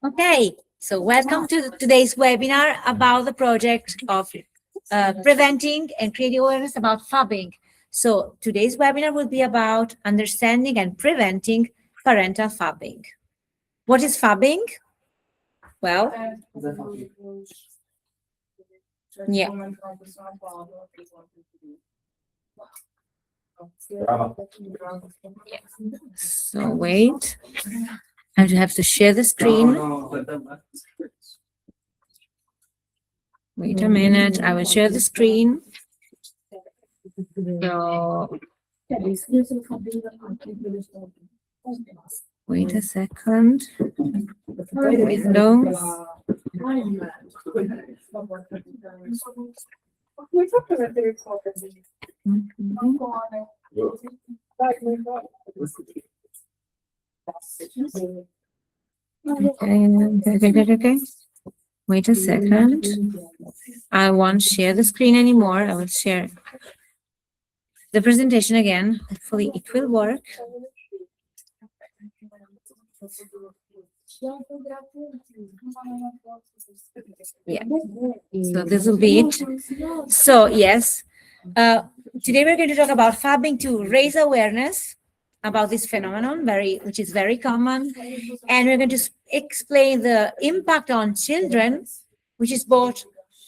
Okay, so welcome to today's webinar about the project of preventing and creating awareness about phubbing. So today's webinar will be about understanding and preventing parental phubbing. What is phubbing? Well, yeah. So wait, I have to share the screen. Wait a minute, I will share the screen. So, wait a second. Windows. Okay. Wait a second. I won't share the screen anymore. I will share the presentation again. Hopefully it will work. Yeah, so this will be it. So yes, today we're going to talk about phubbing to raise awareness about this phenomenon, which is very common, and we're going to explain the impact on children, which is both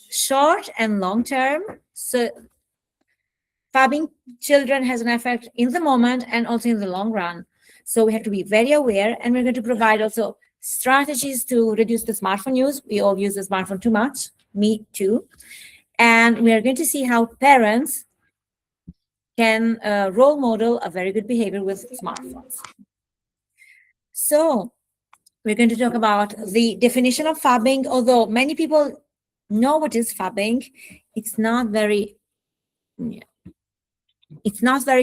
short and long term. So phubbing children has an effect in the moment and also in the long run. So we have to be very aware, and we're going to provide also strategies to reduce the smartphone use. We all use the smartphone too much, me too. And we are going to see how parents can role model a very good behavior with smartphones. So we're going to talk about the definition of phubbing. Although many people know what is phubbing, it's not very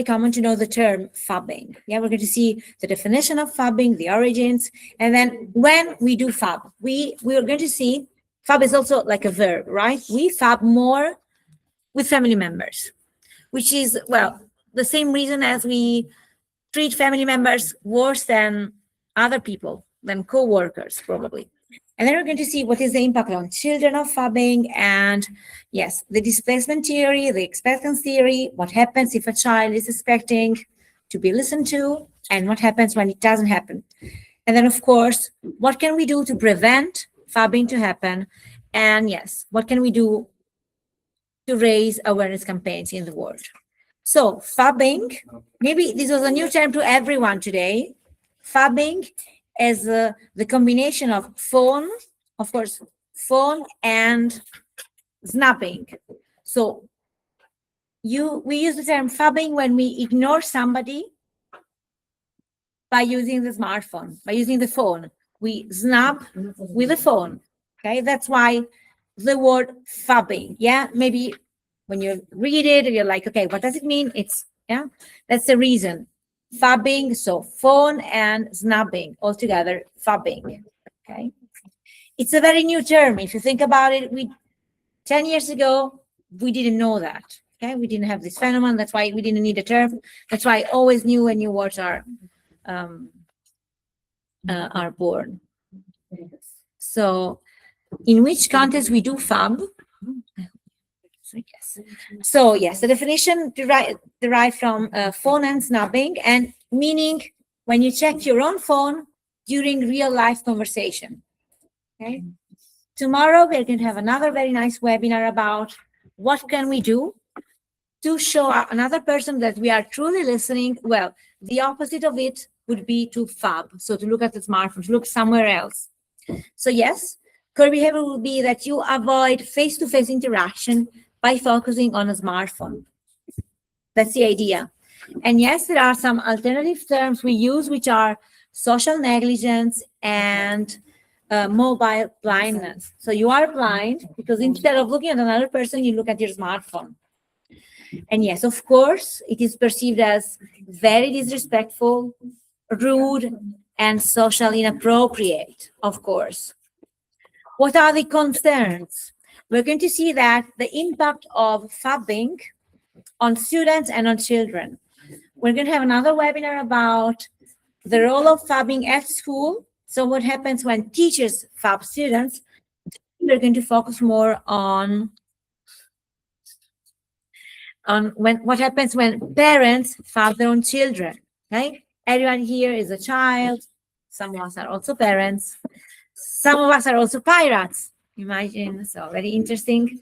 common to know the term phubbing. Yeah, we're going to see the definition of phubbing, the origins, and then when we do phub, we are going to see phub is also like a verb, right? We phub more with family members, which is, well, the same reason as we treat family members worse than other people, than co-workers, probably. And then we're going to see what is the impact on children of phubbing, and yes, the displacement theory, the expectance theory, what happens if a child is expecting to be listened to, and what happens when it doesn't happen. And then, of course, what can we do to prevent phubbing to happen? And yes, what can we do to raise awareness campaigns in the world? So phubbing, maybe this was a new term to everyone today. Phubbing is the combination of phone, of course, phone and snapping. So we use the term phubbing when we ignore somebody by using the smartphone, by using the phone. We snap with the phone. Okay, that's why the word phubbing. Yeah, maybe when you read it, you're like, okay, what does it mean? That's the reason. Phubbing, so phone and snubbing all together, phubbing. Okay, it's a very new term. If you think about it, 10 years ago we didn't know that. Okay, we didn't have this phenomenon. That's why we didn't need a term. That's why I always knew when new words are born. So, in which context we do phub? So yes, the definition derived from phone and snubbing, and meaning when you check your own phone during real life conversation. Okay. Tomorrow we're going to have another very nice webinar about what can we do to show another person that we are truly listening. Well, the opposite of it would be to phub, so to look at the smartphone, to look somewhere else. So yes, core behavior will be that you avoid face-to-face interaction by focusing on a smartphone. That's the idea. And yes, there are some alternative terms we use, which are social negligence and mobile blindness. So you are blind because instead of looking at another person, you look at your smartphone. And yes, of course, it is perceived as very disrespectful, rude, and socially inappropriate, of course. What are the concerns? We're going to see that the impact of phubbing on students and on children. We're going to have another webinar about the role of phubbing at school So what happens when teachers fab students? We're going to focus more on what happens when parents fab their own children. Okay, everyone here is a child. Some of us are also parents. Some of us are also pirates. Imagine, so very interesting.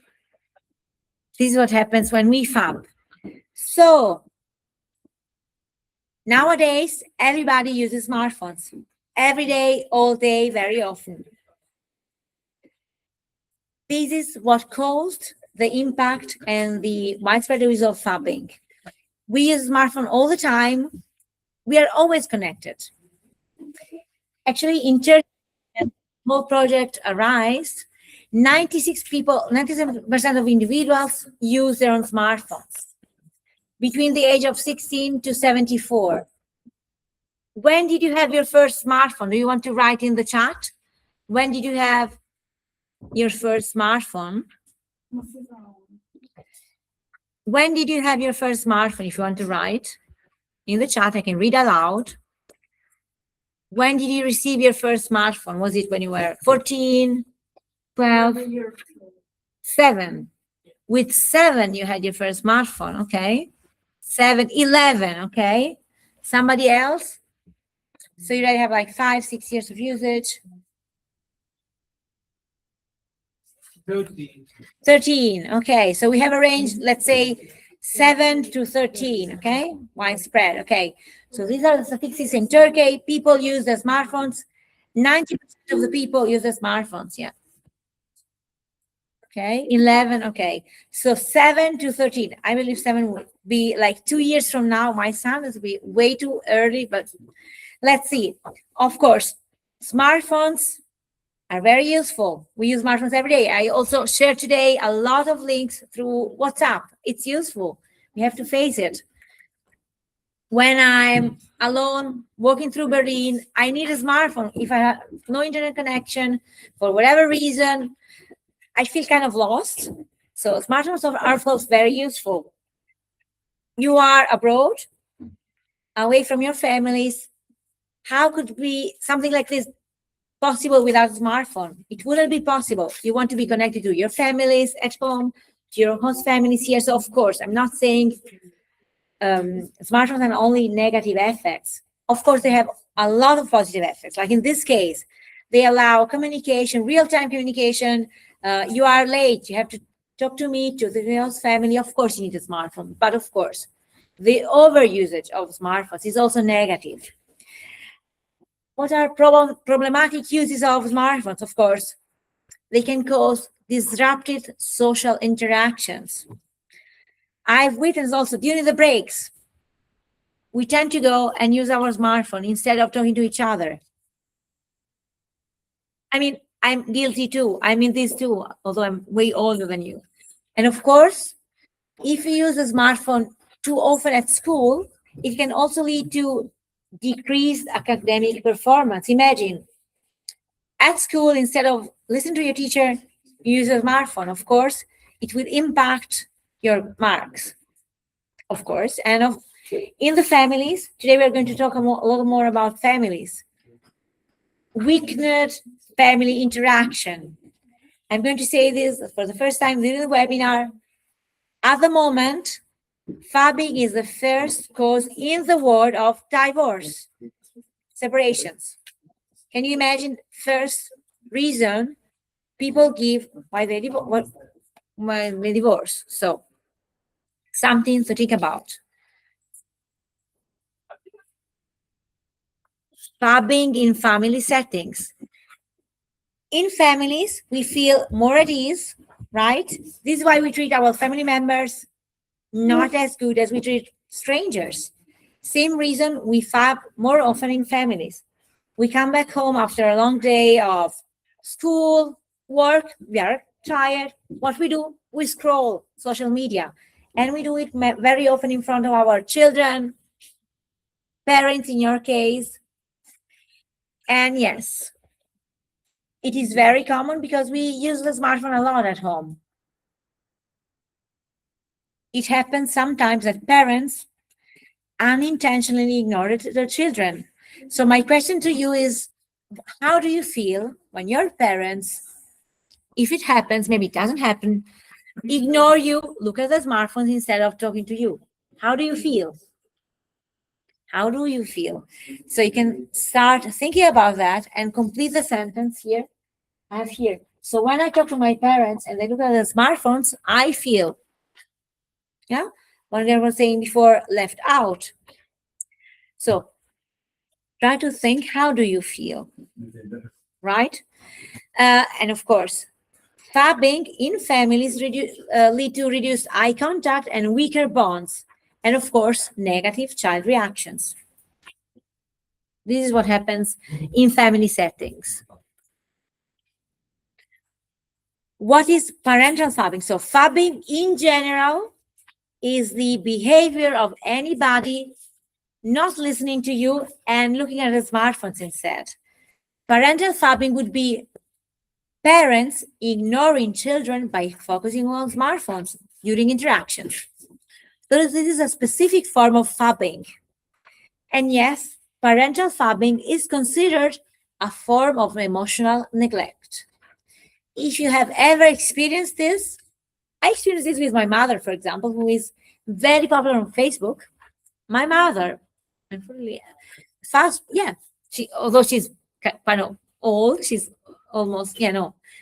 This is what happens when we fab. So nowadays, everybody uses smartphones every day, all day, very often. This is what caused the impact and the widespread use of phubbing. We use smartphone all the time. We are always connected. Actually, in Turkey, when the whole project arose, 97% of individuals use their own smartphones between the age of 16 to 74. When did you have your first smartphone? Do you want to write in the chat? When did you have your first smartphone? When did you have your first smartphone? If you want to write in the chat, I can read aloud. When did you receive your first smartphone? Was it when you were 14, 12, 7? With 7, you had your first smartphone, okay? 7, 11, okay? Somebody else? So you already have like 5, 6 years of usage. 13, okay. So we have a range, let's say 7 to 13, okay? Widespread, okay. So these are the statistics in Turkey. People use their smartphones. 90% of the people use their smartphones, yeah. Okay, 11, okay. So 7 to 13. I believe 7 would be like 2 years from now. My son is be way too early, but let's see. Of course, smartphones are very useful. We use smartphones every day. I also share today a lot of links through WhatsApp. It's useful. We have to face it. When I'm alone walking through Berlin, I need a smartphone. If I have no internet connection, for whatever reason, I feel kind of lost. So smartphones are of course very useful. You are abroad, away from your families. How could be something like this possible without a smartphone? It wouldn't be possible. You want to be connected to your families at home, to your host families here. So of course, I'm not saying smartphones have only negative effects. Of course, they have a lot of positive effects. Like in this case, they allow communication, real-time communication. You are late, you have to talk to me, to the host family. Of course, you need a smartphone. But of course, the overusage of smartphones is also negative. What are problematic uses of smartphones? Of course, they can cause disrupted social interactions. I've witnessed also during the breaks, we tend to go and use our smartphone instead of talking to each other. I mean, I'm guilty too. I'm in this too, although I'm way older than you. And of course, if you use a smartphone too often at school, it can also lead to decreased academic performance. Imagine, at school, instead of listening to your teacher, you use a smartphone. Of course, it will impact your marks, of course. And in the families, today we're going to talk a little more about families. Weakened family interaction. I'm going to say this for the first time during the webinar. At the moment, phubbing is the first cause in the world of divorce, separations. Can you imagine first reason people give why they divorce? So something to think about. Phubbing in family settings. In families, we feel more at ease, right? This is why we treat our family members not as good as we treat strangers. Same reason we phab more often in families. We come back home after a long day of school, work, we are tired. What we do, we scroll social media, and we do it very often in front of our children, parents in your case. And yes, it is very common because we use the smartphone a lot at home. It happens sometimes that parents unintentionally ignore their children. So my question to you is, how do you feel when your parents, if it happens, maybe it doesn't happen, ignore you, look at the smartphones instead of talking to you? How do you feel? How do you feel? So you can start thinking about that and complete the sentence here. I have here. So when I talk to my parents and they look at the smartphones, I feel, yeah, what I was saying before, left out. So try to think, how do you feel, right? And of course, phubbing in families lead to reduced eye contact and weaker bonds, and of course, negative child reactions. This is what happens in family settings. What is parental phubbing? So phubbing in general is the behavior of anybody not listening to you and looking at the smartphones instead. Parental phubbing would be parents ignoring children by focusing on smartphones during interactions. So this is a specific form of phubbing. And yes, parental phubbing is considered a form of emotional neglect. If you have ever experienced this, I experienced this with my mother, for example, who is very popular on Facebook. My mother, although she's kind of old, she's almost,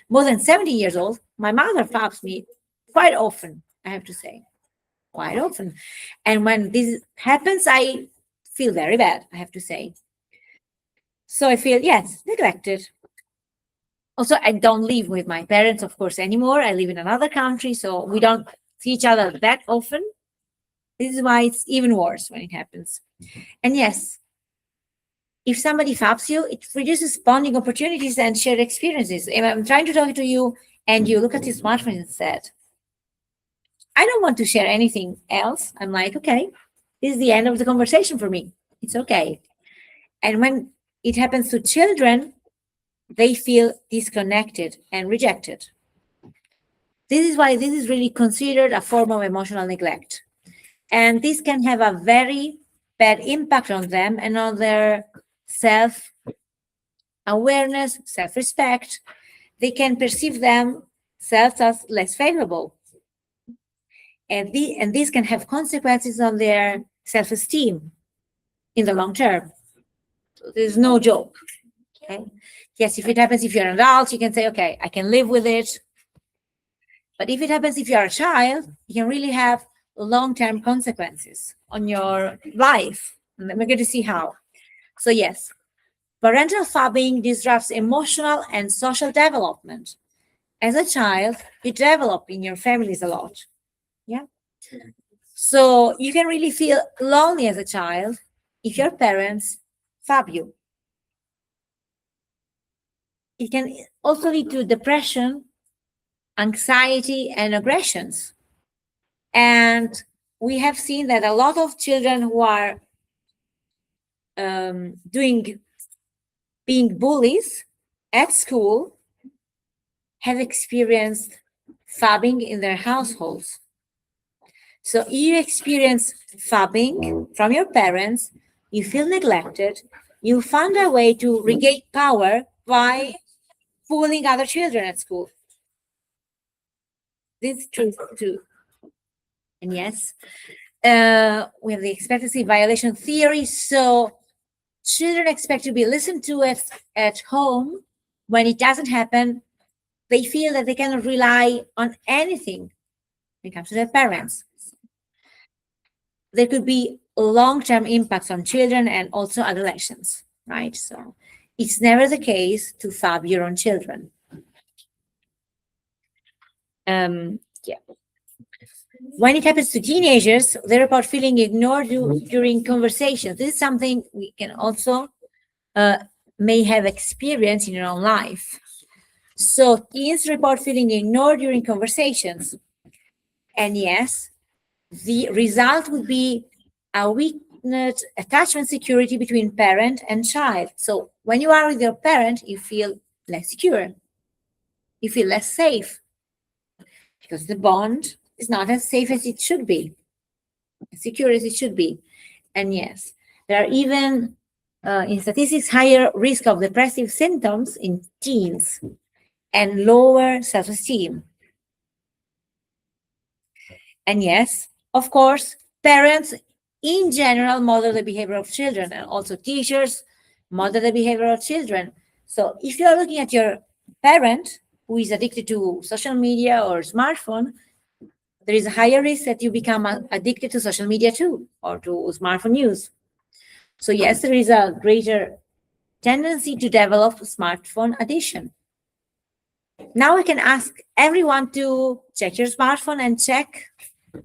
more than 70 years old. My mother phubbs me quite often, I have to say, quite often. And when this happens, I feel very bad, I have to say. So I feel, yes, neglected. Also, I don't live with my parents, of course, anymore. I live in another country, so we don't see each other that often. This is why it's even worse when it happens. And yes, if somebody phubbs you, it reduces bonding opportunities and shared experiences. If I'm trying to talk to you and you look at your smartphone instead, I don't want to share anything else. I'm like, okay, this is the end of the conversation for me. It's okay. And when it happens to children, they feel disconnected and rejected. This is why this is really considered a form of emotional neglect. And this can have a very bad impact on them and on their self-awareness, self-respect. They can perceive themselves as less favorable. And this can have consequences on their self-esteem in the long term. So there's no joke. Okay. Yes, if it happens if you're an adult, you can say, okay, I can live with it. But if it happens if you're a child, you can really have long-term consequences on your life. And we're going to see how. So yes, parental phubbing disrupts emotional and social development. As a child, you develop in your families a lot. Yeah. So you can really feel lonely as a child if your parents phub you. It can also lead to depression, anxiety, and aggressions. And we have seen that a lot of children who are being bullies at school have experienced phubbing in their households. So you experience phubbing from your parents, you feel neglected, you found a way to regain power by bullying other children at school. This is true too. And yes, we have the expectancy violation theory. So children expect to be listened to at home. When it doesn't happen, they feel that they cannot rely on anything when it comes to their parents. There could be long-term impacts on children and also adolescents, right? So it's never the case to phub your own children. When it happens to teenagers, they report feeling ignored during conversations. This is something we can also may have experienced in your own life. So teens report feeling ignored during conversations. And yes, the result would be a weakened attachment security between parent and child. So when you are with your parent, you feel less secure. You feel less safe because the bond is not as safe as it should be, as secure as it should be. And yes, there are even in statistics, higher risk of depressive symptoms in teens and lower self-esteem. And yes, of course, parents in general model the behavior of children, and also teachers model the behavior of children. So if you're looking at your parent who is addicted to social media or smartphone, there is a higher risk that you become addicted to social media too, or to smartphone use. So yes, there is a greater tendency to develop smartphone addiction. Now we can ask everyone to check your smartphone and check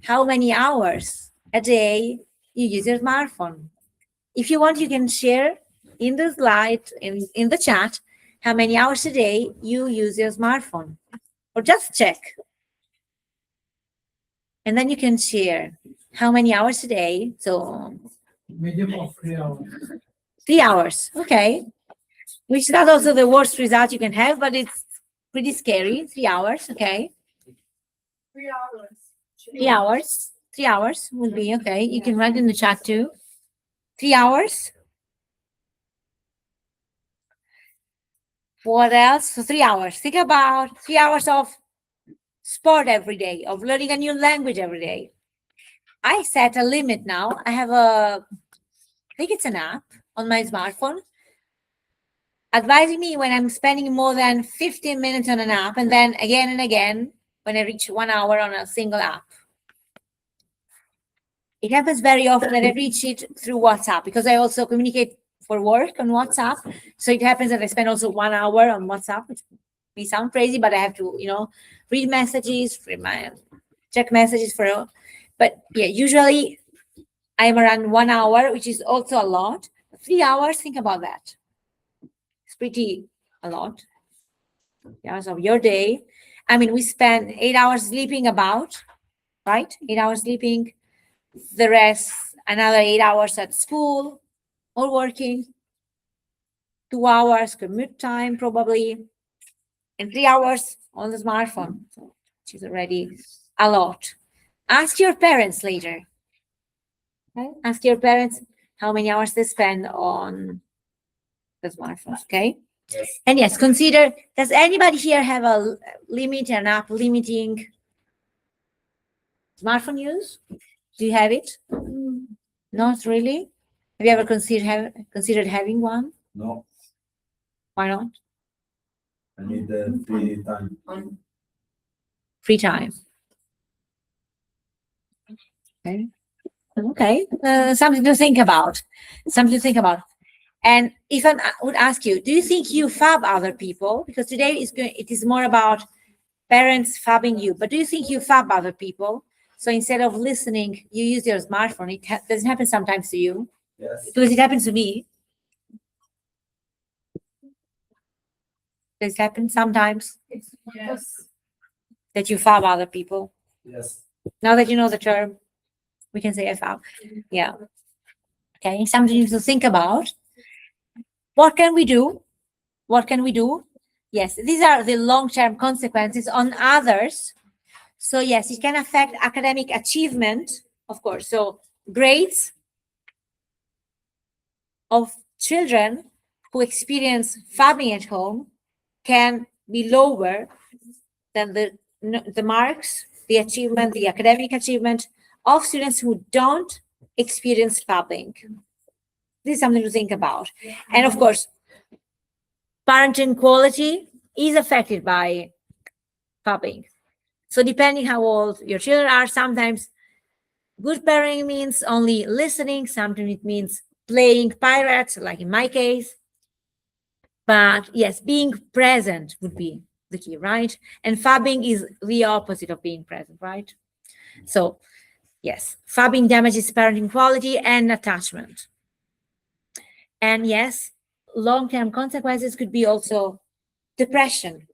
how many hours a day you use your smartphone. If you want, you can share in the slide, in the chat, how many hours a day you use your smartphone, or just check. And then you can share how many hours a day. So Medium of 3 hours. 3 hours, okay. Which is not also the worst result you can have, but it's pretty scary. 3 hours, okay. 3 hours. 3 hours. 3 hours will be okay. You can write in the chat too. 3 hours. What else? So 3 hours. Think about 3 hours of sport every day, of learning a new language every day. I set a limit now. I have I think it's an app on my smartphone advising me when I'm spending more than 15 minutes on an app, and then again and again when I reach 1 hour on a single app. It happens very often that I reach it through WhatsApp, because I also communicate for work on WhatsApp. So it happens that I spend also 1 hour on WhatsApp, which may sound crazy, but I have to, read messages, check messages for, but yeah, usually I'm around 1 hour, which is also a lot. 3 hours, think about that. It's pretty a lot. 3 hours of your day. I mean, we spend 8 hours sleeping about, right? 8 hours sleeping, the rest, another 8 hours at school or working, 2 hours commute time probably, and 3 hours on the smartphone, which is already a lot. Ask your parents later. Okay? Ask your parents how many hours they spend on the smartphone, okay? Yes. And yes, consider, does anybody here have a limit, an app limiting smartphone use? Do you have it? Not really? Have you ever considered having one? No, Why not? I need the free time. Free time. Okay. Okay. Something to think about. Something to think about. And if I would ask you, do you think you fab other people? Because today it is more about parents fabbing you. But do you think you fab other people? So instead of listening, you use your smartphone. It doesn't happen sometimes to you. Yes. Because it happens to me. Does it happen sometimes Yes. that you fab other people? Yes. Now that you know the term, we can say fab. Yeah. Okay. Something to think about. What can we do? What can we do? Yes, these are the long-term consequences on others. So yes, it can affect academic achievement, of course. So grades of children who experience fabbing at home can be lower than the marks, the achievement, the academic achievement of students who don't experience fabbing. This is something to think about. And of course, parenting quality is affected by fabbing. So depending how old your children are, sometimes good parenting means only listening, sometimes it means playing pirates, like in my case. But yes, being present would be the key, right? And fabbing is the opposite of being present, right? So yes, fabbing damages parenting quality and attachment. And yes, long-term consequences could be also depression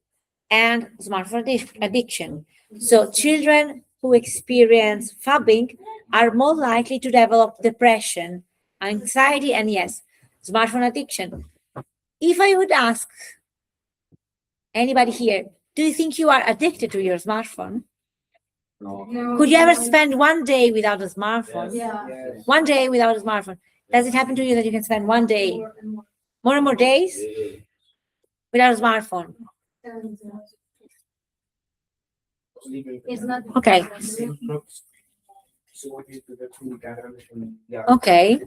and smartphone addiction. So children who experience fabbing are more likely to develop depression, anxiety, and yes, smartphone addiction. If I would ask anybody here, do you think you are addicted to your smartphone? No. Could you ever spend one day without a smartphone? Yes. Yes. One day without a smartphone. Does it happen to you that you can spend one day, more and more days without a smartphone? It's not Okay. Okay,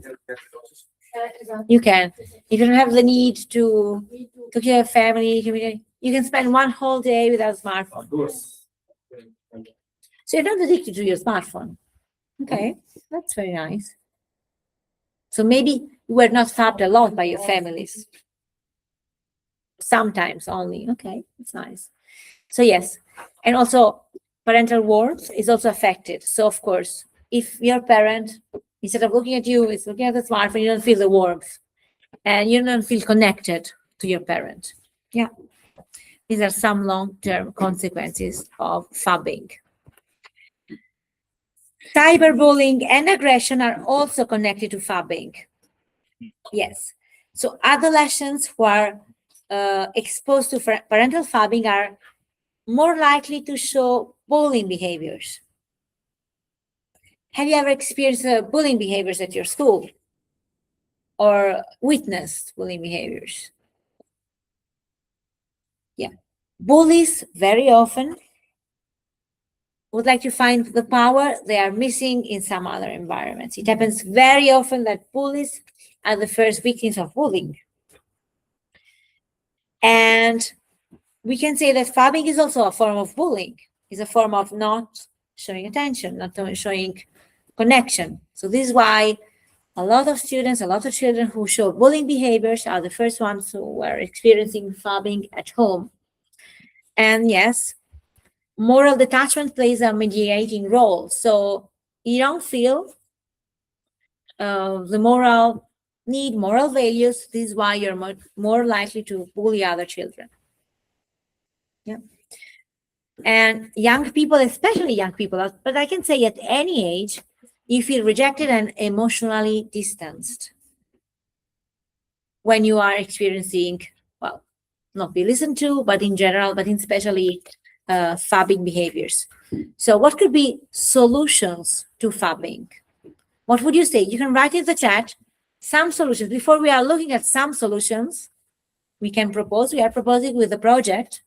you can. If you don't have the need to take care of family, community, you can spend one whole day without a smartphone. So you're not addicted to your smartphone. Okay, that's very nice. So maybe you were not fabbed a lot by your families. Sometimes only. Okay, that's nice. So yes, and also parental warmth is also affected. So of course, if your parent, instead of looking at you, is looking at the smartphone, you don't feel the warmth and you don't feel connected to your parent. Yeah. These are some long-term consequences of phubbing. Cyberbullying and aggression are also connected to phubbing. Yes. So adolescents who are exposed to parental phubbing are more likely to show bullying behaviors. Have you ever experienced bullying behaviors at your school or witnessed bullying behaviors? Yeah. Bullies very often would like to find the power they are missing in some other environments. It happens very often that bullies are the first victims of bullying. And we can say that phubbing is also a form of bullying. It's a form of not showing attention, not showing connection. So this is why a lot of students, a lot of children who show bullying behaviors are the first ones who are experiencing phubbing at home. And yes, moral detachment plays a mediating role. So you don't feel the moral need, moral values. This is why you're more likely to bully other children. Yeah. And young people, especially young people, but I can say at any age, you feel rejected and emotionally distanced when you are experiencing, well, not be listened to, but in general, but especially phubbing behaviors. So what could be solutions to phubbing? What would you say? You can write in the chat some solutions. Before we are looking at some solutions, we can propose, we are proposing with the project,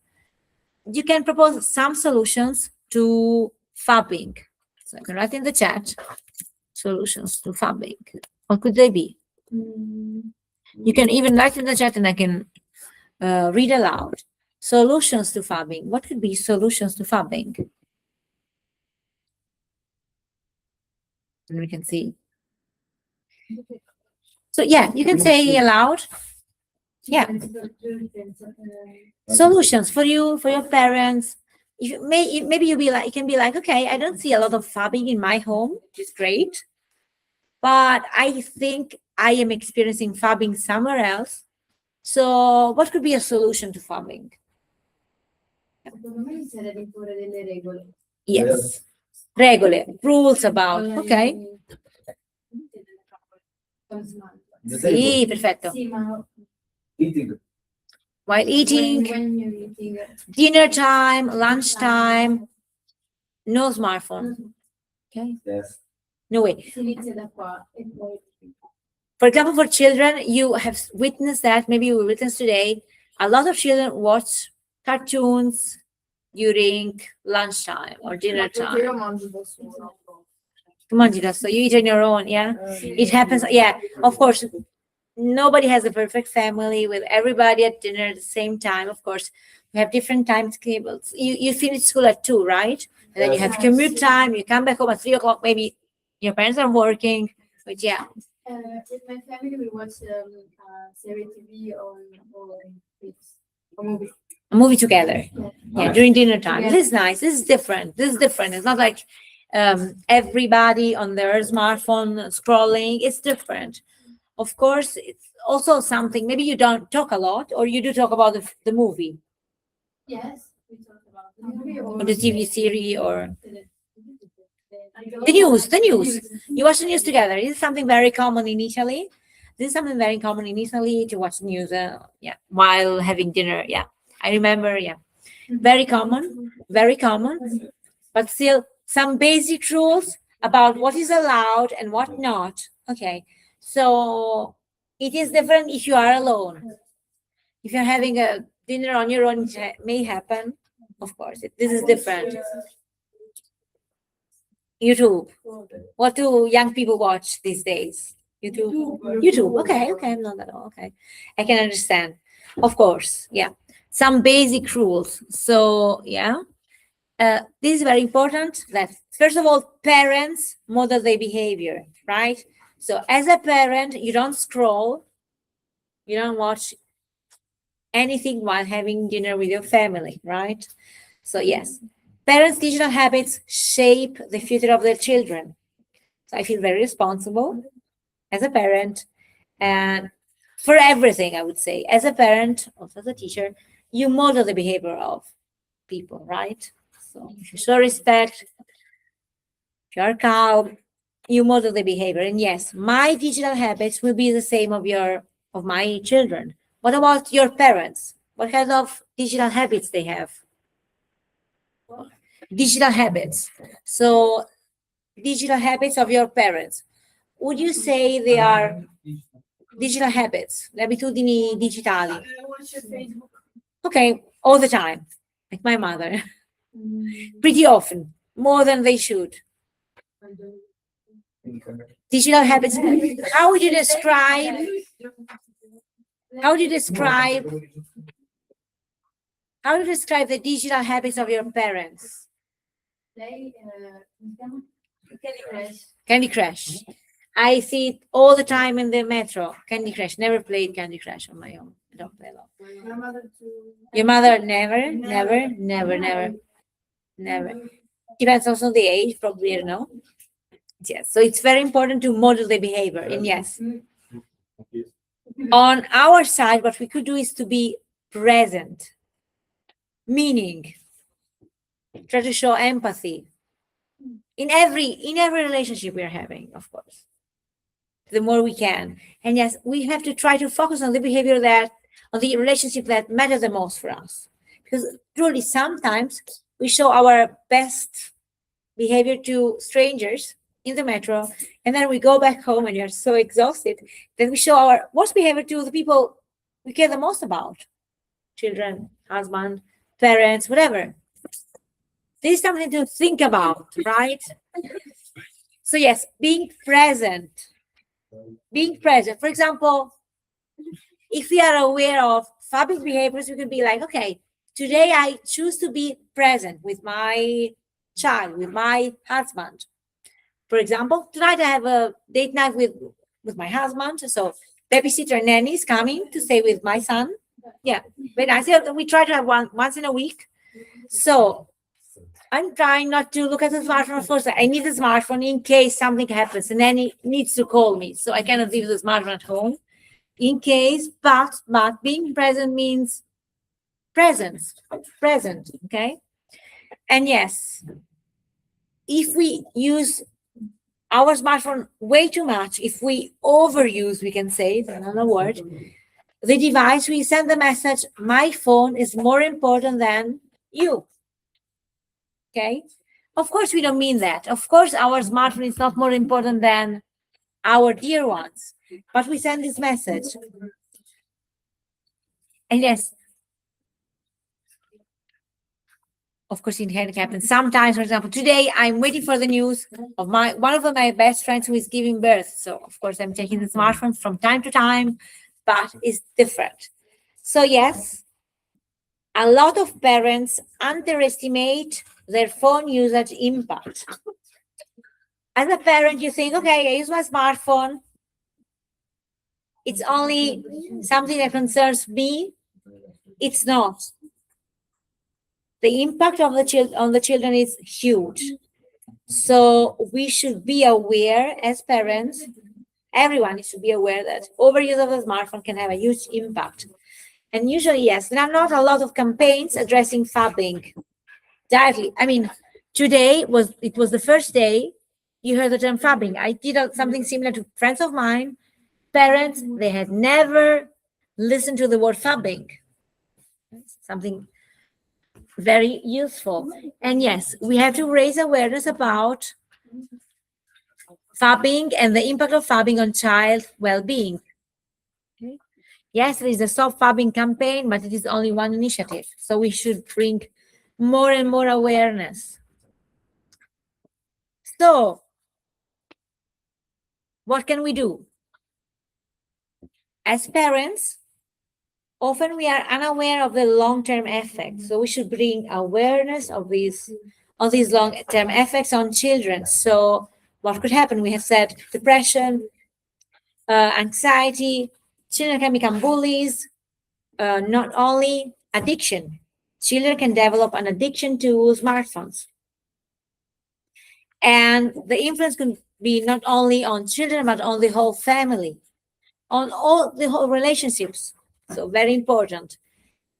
you can propose some solutions to phubbing. So you can write in the chat solutions to phubbing. What could they be? You can even write in the chat and I can read aloud. Solutions to phubbing. What could be solutions to phubbing? And we can see. So yeah, you can say aloud. Yeah. Solutions for you, for your parents. Maybe you can be like, okay, I don't see a lot of phubbing in my home, which is great, but I think I am experiencing phubbing somewhere else. So what could be a solution to phubbing? Yes. Regole, rules about, okay. Sì, perfetto. Eating. While eating, When you're eating. dinner time, lunchtime, no smartphone. Okay, Yes. no way. Si inizia da qua e poi. For example, for children, you have witnessed that, maybe you will witness today, a lot of children watch cartoons during lunchtime or dinner time. Come on, Gita, so you eat on your own, yeah? It happens, yeah, of course. Nobody has a perfect family with everybody at dinner at the same time. Of course, we have different timetables. You finish school at 2, right? And then you have commute time. You come back home at 3 o'clock. Maybe your parents are working, but yeah. With my family, we watch series TV or a movie. A movie together. Yeah, during dinner time. Yeah. This is nice. This is different. This is different. It's not like everybody on their smartphone scrolling. It's different. Of course, it's also something, maybe you don't talk a lot, or you do talk about the movie. Yes, we talk about the movie Or the TV series, or the the news. You watch the news together. This is something very common in Italy. This is something very common in Italy to watch news, yeah, while having dinner. Yeah, I remember. Yeah, very common, but still some basic rules about what is allowed and what not. Okay, So it is different if you are alone. If you're having a dinner on your own, it may happen. Of course, this is different. YouTube. What do young people watch these days? YouTube. YouTube. Okay, okay, not at all. Okay, I can understand. Of course, yeah. Some basic rules. So yeah, this is very important. That first of all, parents model their behavior, right? So as a parent, you don't scroll, you don't watch anything while having dinner with your family, right? So yes, parents' digital habits shape the future of their children. So I feel very responsible as a parent and for everything, I would say. As a parent, also as a teacher, you model the behavior of people, right? So if you show respect, if you are calm, you model the behavior. And yes, my digital habits will be the same of my children. What about your parents? What kind of digital habits they have? Digital habits. So digital habits of your parents. Would you say they are digital habits? Le abitudini digitali. Watch your Facebook. Okay, all the time, like my mother. Pretty often, more than they should. Digital habits. How would you describe? How would you describe? How do you describe the digital habits of your parents? Play, Candy Crush. Candy Crush. I see it all the time in the metro. Candy Crush. Never played Candy Crush on my own. I don't play a lot. My mother too. Your mother never. Depends also on the age, probably, I don't know. Yes. So it's very important to model the behavior. And yes, on our side, what we could do is to be present, meaning try to show empathy in every relationship we're having, of course, the more we can. And yes, we have to try to focus on the behavior on the relationship that matters the most for us, because truly sometimes we show our best behavior to strangers in the metro, and then we go back home and you're so exhausted. Then we show our worst behavior to the people we care the most about, children, husband, parents, whatever. This is something to think about, right? So yes, being present. For example, if we are aware of Phubbing behaviors, we could be like, okay, today I choose to be present with my child, with my husband. For example, tonight I have a date night with my husband. So babysitter nanny is coming to stay with my son. Yeah, but I said we try to have once in a week. So I'm trying not to look at the smartphone first. I need the smartphone in case something happens. And nanny needs to call me, so I cannot leave the smartphone at home in case. But being present means present. Okay. And yes, if we use our smartphone way too much, if we overuse, we can say, another word, the device, we send the message, my phone is more important than you. Okay. Of course, we don't mean that. Of course, our smartphone is not more important than our dear ones, but we send this message. And yes, of course, it can happen. Sometimes, for example, today I'm waiting for the news of one of my best friends who is giving birth. So of course, I'm checking the smartphone from time to time, but it's different. So yes, a lot of parents underestimate their phone usage impact. As a parent, you think, okay, I use my smartphone. It's only something that concerns me. It's not. The impact of on the children is huge. So we should be aware as parents, everyone should be aware that overuse of the smartphone can have a huge impact. And usually, yes, there are not a lot of campaigns addressing Phubbing directly. I mean, today was the first day you heard the term Phubbing. I did something similar to friends of mine, parents, they had never listened to the word Phubbing. Something very useful. And yes, we have to raise awareness about Phubbing and the impact of phubbing on child well-being. Okay. Yes, there is a Stop Phubbing campaign, but it is only one initiative. So we should bring more and more awareness. So what can we do? As parents, often we are unaware of the long-term effects. So we should bring awareness of these long-term effects on children. So what could happen? We have said depression, anxiety, children can become bullies, not only addiction. Children can develop an addiction to smartphones. And the influence can be not only on children, but on the whole family, on all the whole relationships. So very important.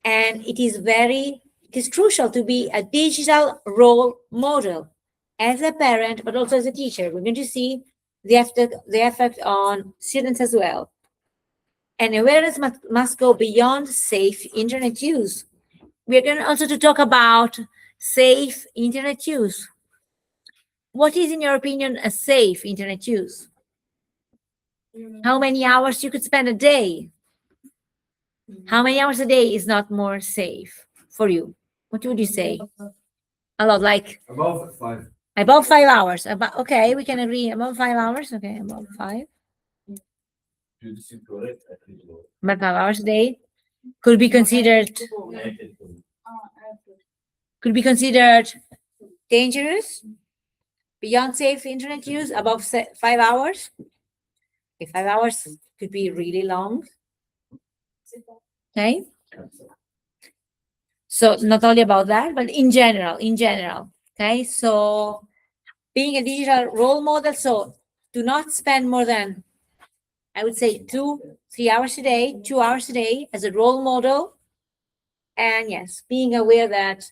And it is crucial to be a digital role model as a parent, but also as a teacher. We're going to see the effect on students as well. And awareness must go beyond safe internet use. We're going also to talk about safe internet use. What is, in your opinion, a safe internet use? How many hours you could spend a day? How many hours a day is not more safe for you? What would you say? A lot, like Above 5. above 5 hours. Okay, we can agree. Above 5 hours. Okay, above 5. But 5 hours a day could be considered dangerous, beyond safe internet use, above 5 hours. Okay, 5 hours could be really long. Okay. So not only about that, but in general. Okay. So being a digital role model, so do not spend more than, I would say, 2-3 hours a day, 2 hours a day as a role model. And yes, being aware that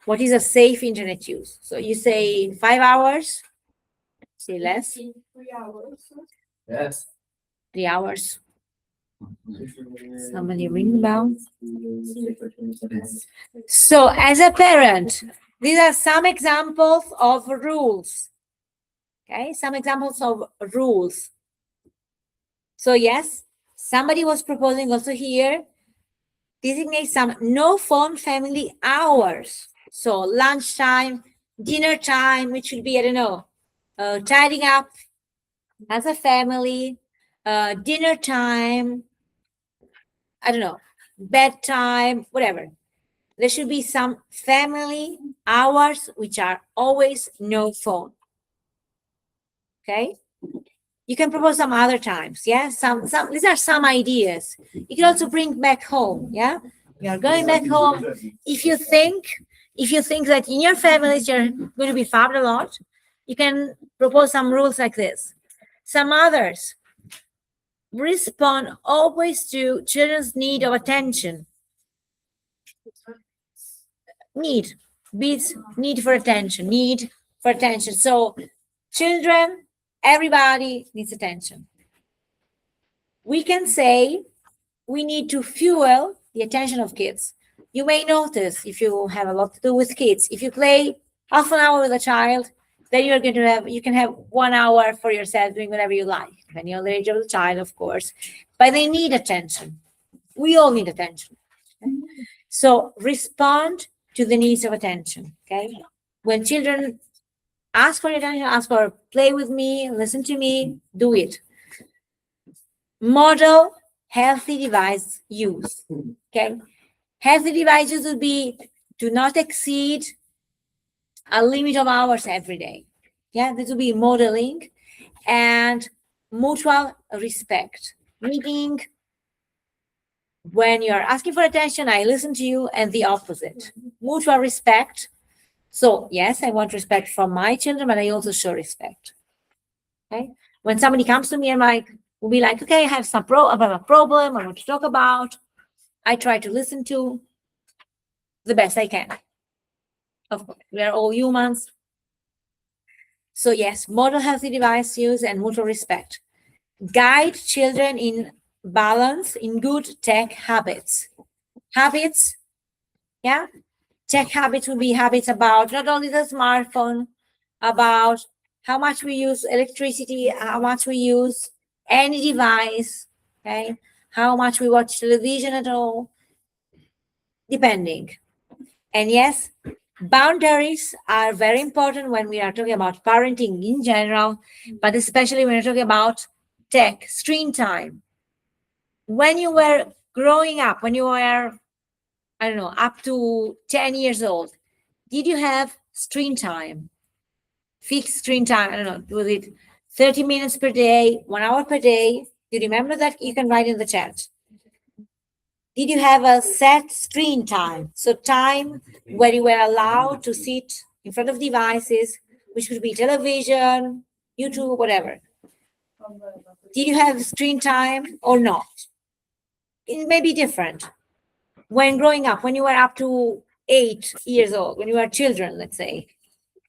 what is a safe internet use. So you say 5 hours, say less, 3 hours. Yes. 3 hours. Somebody ring the bell. So as a parent, these are some examples of rules. Okay, some examples of rules. So yes, somebody was proposing also here, designate some no phone family hours. So lunchtime, dinner time, which should be, I don't know, tidying up as a family, dinner time, I don't know, bedtime, whatever. There should be some family hours which are always no phone. Okay? You can propose some other times, yeah? Some these are some ideas. You can also bring back home, yeah? You're going back home. If you think that in your families you're going to be phubbed a lot, you can propose some rules like this. Some others: respond always to children's need of attention. Need for attention. So children, everybody needs attention. We can say we need to fuel the attention of kids. You may notice, if you have a lot to do with kids, if you play half an hour with a child, then you can have 1 hour for yourself doing whatever you like, depending on the age of the child, of course. But they need attention. We all need attention. So respond to the needs of attention. Okay. When children ask for attention, ask for play with me, listen to me, do it. Model healthy device use. Okay. Healthy devices would be do not exceed a limit of hours every day. Yeah, this will be modeling and mutual respect. Meaning, when you're asking for attention, I listen to you, and the opposite. Mutual respect. So yes, I want respect from my children, but I also show respect. Okay. When somebody comes to me and will be like, okay, I have a problem I want to talk about. I try to listen to the best I can. Of course, we are all humans. So yes, model healthy device use and mutual respect. Guide children in balance, in good tech habits. Habits, yeah? Tech habits would be habits about not only the smartphone, about how much we use electricity, how much we use any device, okay? How much we watch television at all, depending. And yes, boundaries are very important when we are talking about parenting in general, but especially when you're talking about tech, screen time. When you were growing up, when you were, I don't know, up to 10 years old, did you have screen time? Fixed screen time, I don't know, was it 30 minutes per day, 1 hour per day? Do you remember that? You can write in the chat. Did you have a set screen time? So time where you were allowed to sit in front of devices, which could be television, YouTube, whatever. Did you have screen time or not? It may be different. When growing up, when you were up to 8 years old, when you were children, let's say,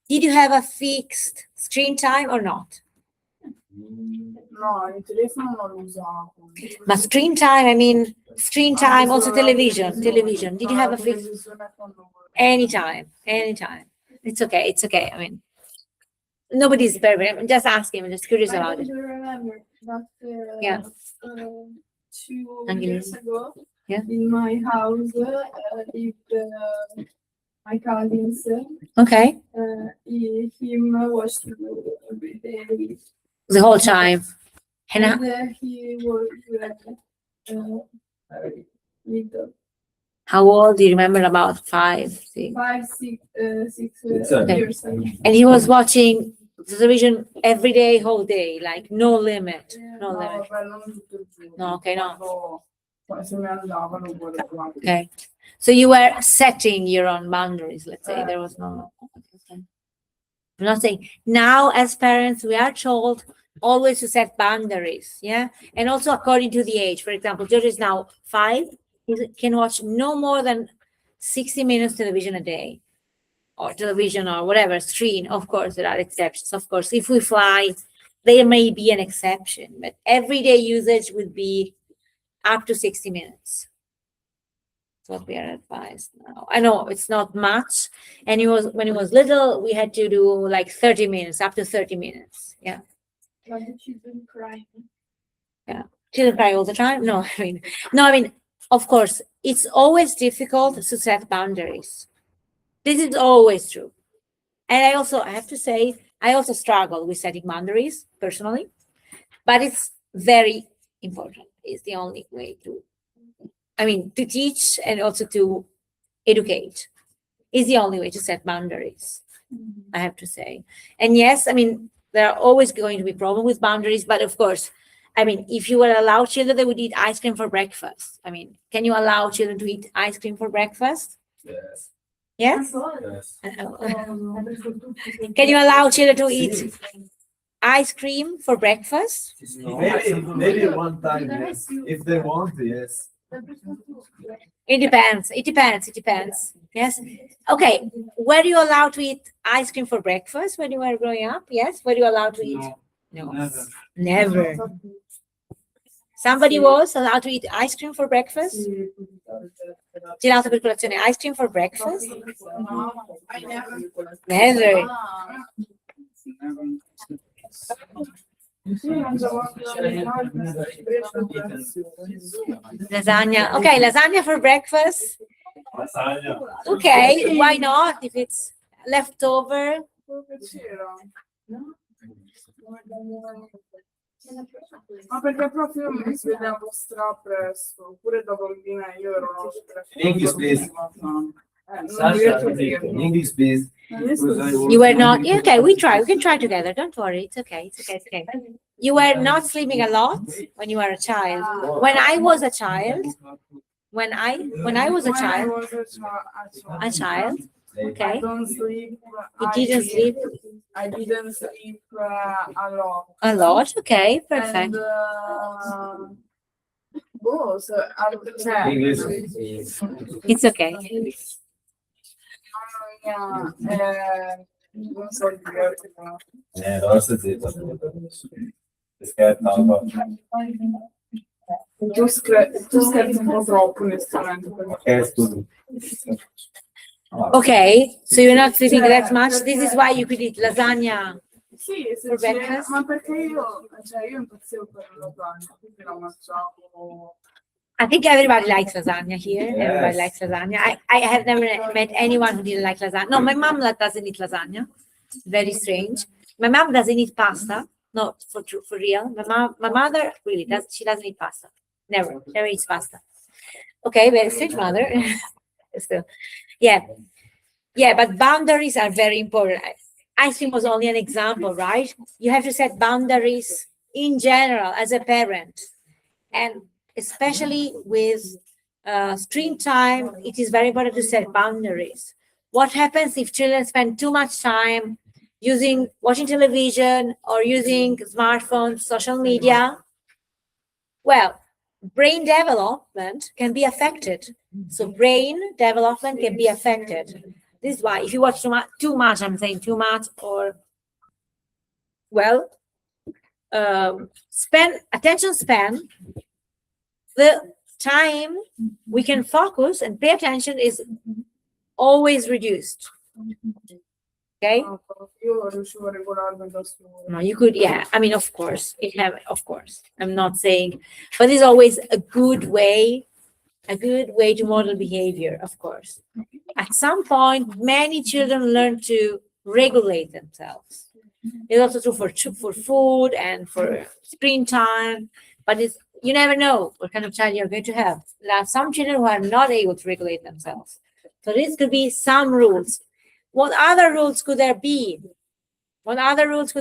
did you have a fixed screen time or not? No, il telefono non lo usavo. But screen time, I mean, screen time, also television. Did you have a fixed? Anytime. It's okay. I mean, nobody's perfect. I'm just asking. I'm just curious about it. I remember that Yeah. 2 years ago, Yeah. in my house, lived my cousins. Okay. Him watched every day. The whole time. And He was little, how old do you remember? About 5, 6. 5, 6 Okay. years ago. And he was watching television every day, whole day, like no limit. No No, limit. vabbè, non tutto il giorno. No, okay, no. Quando se ne andavano, guardavo. Okay. So you were setting your own boundaries, let's say. There was no. Okay. I'm not saying now as parents, we are told always to set boundaries. Yeah. And also according to the age. For example, George is now 5. He can watch no more than 60 minutes television a day, or television or whatever screen. Of course, there are exceptions. Of course, if we fly, there may be an exception, but everyday usage would be up to 60 minutes. That's what we are advised now. I know it's not much. And when he was little, we had to do like 30 minutes, up to 30 minutes. Yeah. But the children crying. Children cry all the time. No, I mean, of course, it's always difficult to set boundaries. This is always true. And I have to say, I also struggle with setting boundaries personally, but it's very important. It's the only way to teach and also to educate. Is the only way to set boundaries, I have to say. And yes, I mean, there are always going to be problems with boundaries, but of course, I mean, if you were allow children, they would eat ice cream for breakfast. I mean, can you allow children to eat ice cream for breakfast? Yes. Yes? Yes. Can you allow children to eat ice cream for breakfast? Maybe one time, yes. If they want, yes. It depends. Yes. Okay. Were you allowed to eat ice cream for breakfast when you were growing up? Yes. Were you allowed to eat? No. Never. Somebody was allowed to eat ice cream for breakfast? Gelato per colazione, ice cream for breakfast? No, I never. Never. Lasagna. Okay, lasagna for breakfast. Okay, why not? If it's leftover. Ma perché proprio mi svegliavo stra presto, pure dopo il dinner io ero English, please. non riesco a dirlo. English, please. You were not. Yeah, okay, we can try together. Don't worry. It's okay. You were not sleeping a lot when you were a child. When I was a child. When I was a child. Okay. I don't sleep. You didn't sleep I didn't sleep a lot. a lot. Okay, perfect. And, English. It's okay. non so divertirmi. Rossa zitto. Scherzo un po'. Tu scherzi un po' troppo, onestamente. Scherzo. Okay, so you're not sleeping that much. This is why you could eat lasagna Sì, se For c'è- breakfast? ma perché io impazzivo per la lasagna, quindi la mangiavo. I think everybody likes lasagna here. Everybody Yes. likes lasagna. I have never met anyone who didn't like lasagna. No, my mom doesn't eat lasagna. Very strange. My mom doesn't eat pasta. No, for real. My mother really does. She doesn't eat pasta. Never eats pasta. Okay, very strange mother. Still, yeah. But boundaries are very important. Ice cream was only an example, right? You have to set boundaries in general as a parent, and especially with screen time, it is very important to set boundaries. What happens if children spend too much time watching television or using smartphones, social media? Well, brain development can be affected. So brain development can be affected. This is why if you watch too much, I'm saying too much, or well, attention span, the time we can focus and pay attention is always reduced. Okay. Io riuscivo a regolarmi da sola. No, you could, yeah. I mean, of course, of course. I'm not saying, but it's always a good way to model behavior, of course. At some point, many children learn to regulate themselves. It's also true for food and for screen time, but you never know what kind of child you're going to have. There are some children who are not able to regulate themselves. So this could be some rules. What other rules could there be? Other rules,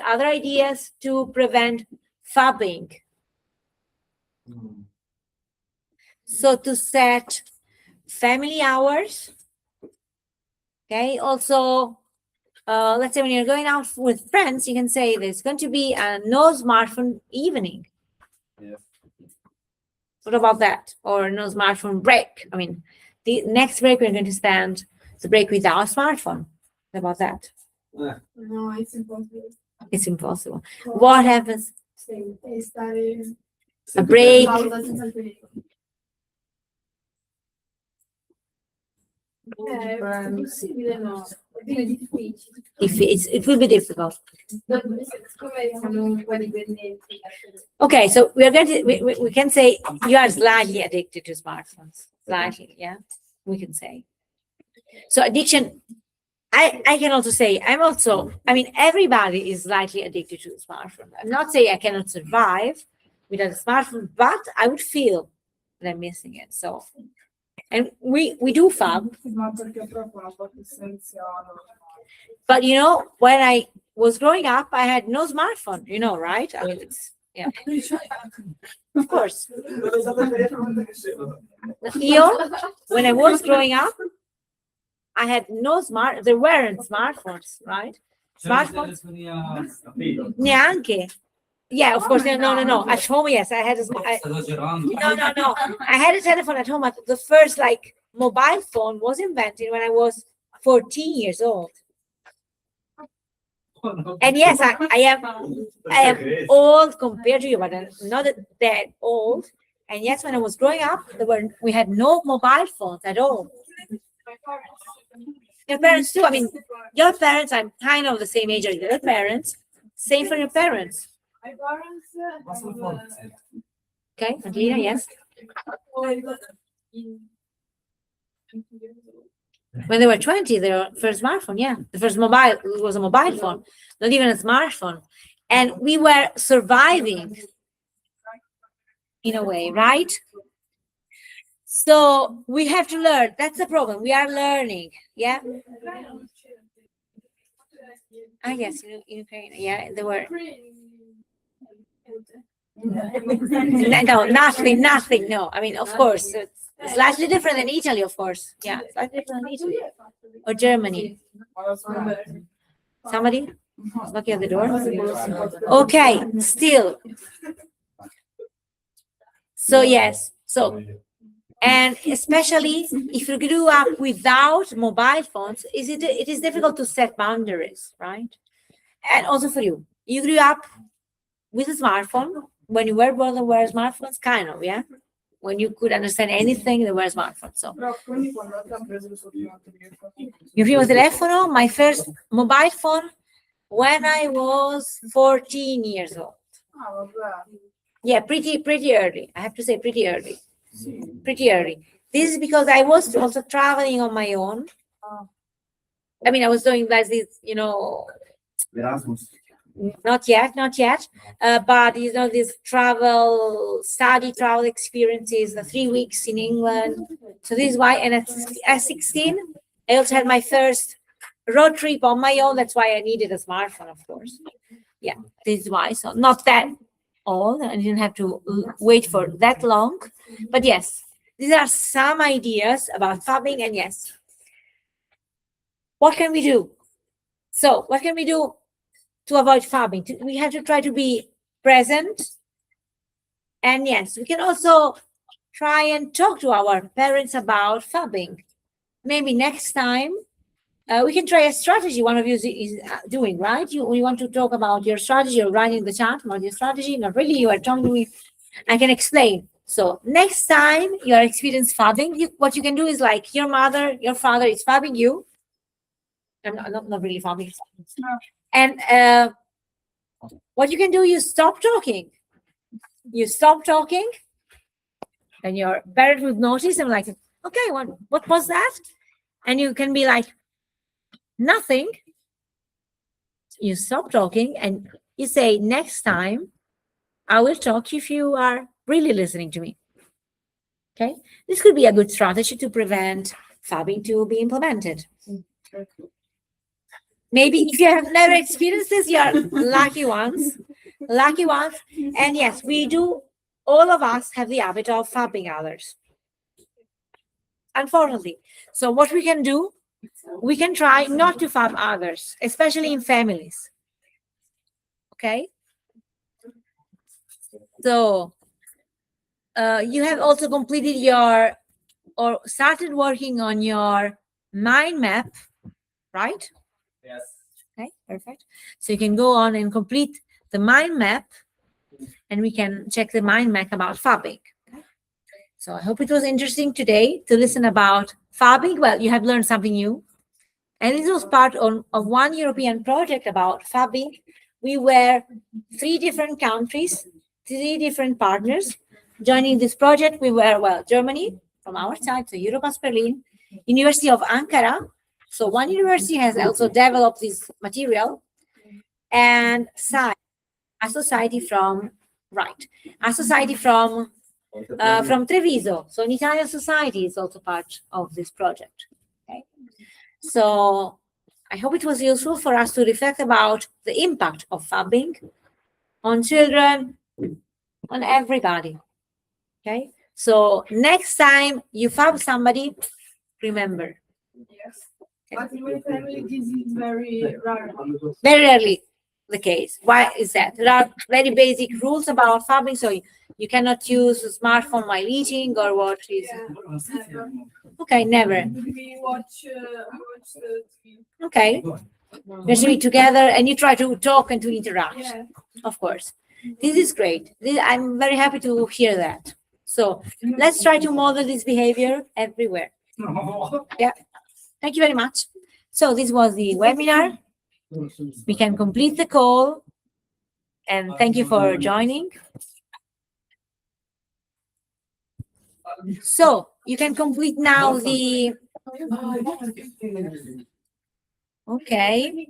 other ideas to prevent phubbing. So to set family hours. Okay, also, let's say when you're going out with friends, you can say there's going to be a no smartphone evening. Yeah. What about that? Or no smartphone break? I mean, the next break we're going to spend the break without smartphone. What about that? No, it's impossible. It's impossible. What happens? Stare A break. pausa senza il telefono. È possibile, no? È difficile. It will be difficult. Siccome siamo un po' dipendenti. Okay, so we can say you are slightly addicted to smartphones. Slightly, yeah, we can say. So addiction, I can also say I mean, everybody is slightly addicted to the smartphone. I'm not saying I cannot survive without a smartphone, but I would feel that I'm missing it. So, and we do Phubb, Ma perché proprio una parte essenziale. but when I was growing up, I had no smartphone, right? I mean, yeah, of course. When I was growing up, I had there weren't smartphones, right? Smartphones? Neanche. Yeah, of course. No. At home, yes, I had no. I had a telephone at home. The first mobile phone was invented when I was 14 years old. And yes, I am old compared to you, but I'm not that old. And yes, when I was growing up, we had no mobile phones at all. Your parents too. I mean, your parents, I'm kind of the same age as your parents. Same for your parents. My parents. Okay, Angelina, yes. When they were 20, their first smartphone, yeah. The first mobile was a mobile phone, not even a smartphone. And we were surviving in a way, right? So we have to learn. That's the problem. We are learning. Yeah. Yes, in Ukraine. Yeah, there were. No, nothing. No, I mean, of course, it's slightly different than Italy, of course. Yeah, slightly different than Italy or Germany. Somebody is knocking at the door. Okay, still. So yes, and especially if you grew up without mobile phones, it is difficult to set boundaries, right? And also for you grew up with a smartphone when you were born. There were smartphones, kind of, yeah. when you could understand anything, there were smartphones. So, Però quindi quando abbiamo preso il suo primo telefono? mio primo telefono, my first mobile phone, when I was 14 years old. Ah, vabbè. Yeah, pretty early. I have to say pretty early. Sì. Pretty early. This is because I was also traveling on my own. I mean, I was doing like this, you know, Erasmus. not yet, but you know, this study travel experiences, the 3 weeks in England. So this is why, and at 16, I also had my first road trip on my own. That's why I needed a smartphone, of course. Yeah, this is why. So not that old. I didn't have to wait for that long. But yes, these are some ideas about phubbing, and yes. What can we do? So what can we do to avoid phubbing? We have to try to be present. And yes, we can also try and talk to our parents about phubbing. Maybe next time we can try a strategy one of you is doing, right? You want to talk about your strategy, you're writing the chat about your strategy. Not really, you are talking to me. I can explain. So next time you are experiencing phubbing, what you can do is like your mother, your father is phubbing you. I'm not really phubbing. No. And what you can do, you stop talking. You stop talking, and your parent would notice and like, okay, what was that? And you can be like, nothing. You stop talking and you say, next time I will talk if you are really listening to me. Okay, this could be a good strategy to prevent phubbing to be implemented. Maybe if you have never experienced this, you are lucky ones. And yes, we do, all of us have the habit of phubbing others, unfortunately. So what we can do, we can try not to phub others, especially in families. Okay? So you have also completed or started working on your mind map, right? Yes. Okay, perfect. So you can go on and complete the mind map, and we can check the mind map about phubbing. So I hope it was interesting today to listen about phubbing. Well, you have learned something new. And this was part of one European project about phubbing. We were 3 different countries, 3 different partners joining this project. We were, well, Germany from our side, so Erasmus Berlin, University of Ankara. So one university has also developed this material, and a society from Treviso. So an Italian society is also part of this project. Okay. So I hope it was useful for us to reflect about the impact of phubbing on children, on everybody. Okay. So next time you phub somebody, remember. Yes. But in my family, this is very rare. Very rarely the case. Why is that? There are very basic rules about phubbing, so you cannot use a smartphone while eating or what is. Okay, never. We watch TV. Okay. You should be together and you try to talk and to interact. Yeah. Of course. This is great. I'm very happy to hear that. So let's try to model this behavior everywhere. Yeah. Thank you very much. So this was the webinar. We can complete the call. And thank you for joining. So you can complete now the. Okay.